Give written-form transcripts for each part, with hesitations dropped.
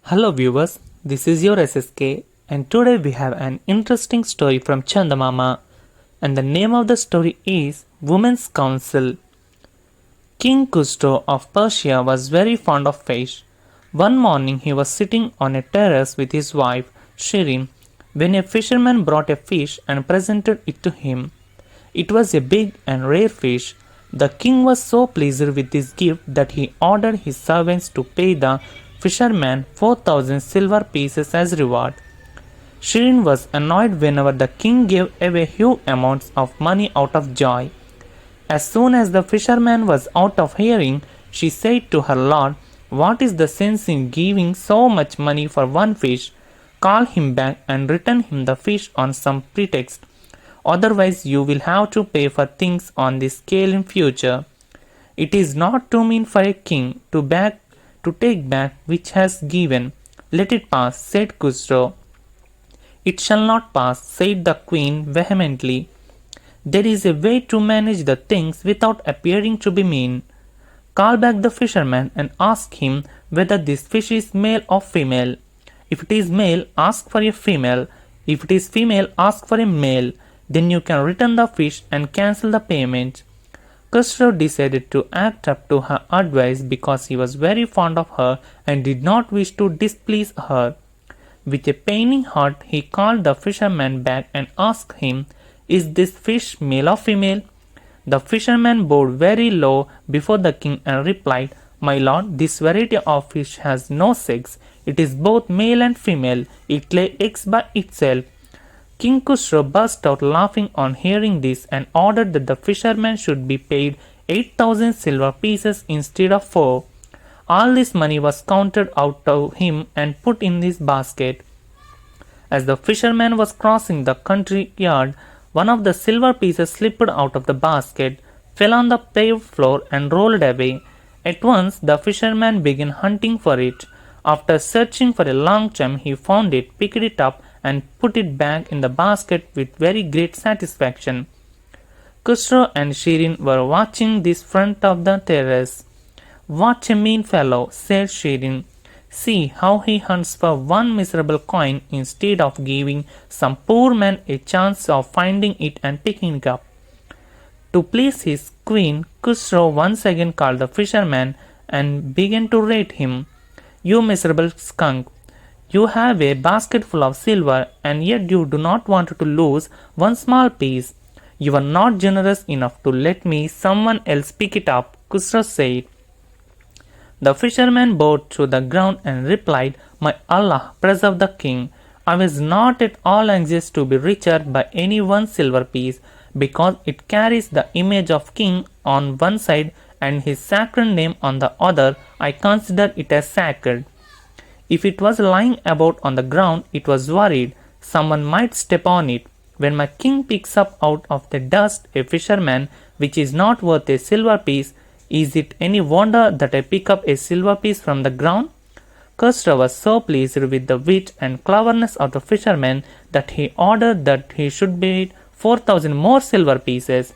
Hello viewers, this is your SSK and today we have an interesting story from Chandamama and the name of the story is Women's Counsel. King Khusro of Persia was very fond of fish. One morning he was sitting on a terrace with his wife Shirin when a fisherman brought a fish and presented it to him. It was a big and rare fish. The king was so pleased with this gift that he ordered his servants to pay the fisherman 4,000 silver pieces as reward. Shirin was annoyed whenever the king gave away huge amounts of money out of joy. As soon as the fisherman was out of hearing, she said to her lord, "What is the sense in giving so much money for one fish? Call him back and return him the fish on some pretext. Otherwise you will have to pay for things on this scale in future. It is not too mean for a king to take back which has given. Let it pass," said Khusro. "It shall not pass," said the queen vehemently. "There is a way to manage the things without appearing to be mean. Call back the fisherman and ask him whether this fish is male or female. If it is male, ask for a female. If it is female, ask for a male. Then you can return the fish and cancel the payment." Khusro decided to act up to her advice because he was very fond of her and did not wish to displease her. With a paining heart, he called the fisherman back and asked him, "Is this fish male or female?" The fisherman bowed very low before the king and replied, "My lord, this variety of fish has no sex. It is both male and female. It lays eggs by itself." King Khusro burst out laughing on hearing this and ordered that the fisherman should be paid 8,000 silver pieces instead of 4. All this money was counted out to him and put in his basket. As the fisherman was crossing the country yard, one of the silver pieces slipped out of the basket, fell on the paved floor and rolled away. At once the fisherman began hunting for it. After searching for a long time, he found it, picked it up and put it back in the basket with very great satisfaction. Khusro and Shirin were watching this front of the terrace. "What a mean fellow," said Shirin. "See how he hunts for one miserable coin instead of giving some poor man a chance of finding it and picking it up." To please his queen, Khusro once again called the fisherman and began to rate him. "You miserable skunk, you have a basket full of silver and yet you do not want to lose one small piece. You are not generous enough to let me someone else pick it up," Khusro said. The fisherman bowed to the ground and replied, "May Allah preserve the king. I was not at all anxious to be richer by any one silver piece, because it carries the image of king on one side and his sacred name on the other. I consider it as sacred. If it was lying about on the ground, it was worried someone might step on it. When my king picks up out of the dust a fisherman which is not worth a silver piece, is it any wonder that I pick up a silver piece from the ground?" Khusro was so pleased with the wit and cleverness of the fisherman that he ordered that he should be paid 4,000 more silver pieces.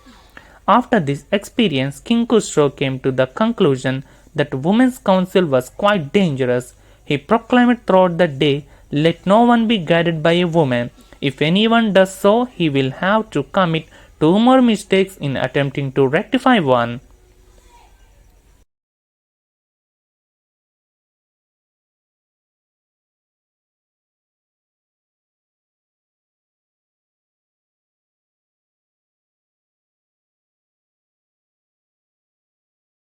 After this experience, King Khusro came to the conclusion that women's counsel was quite dangerous. He proclaimed throughout the day, "Let no one be guided by a woman. If anyone does so, he will have to commit 2 more mistakes in attempting to rectify one."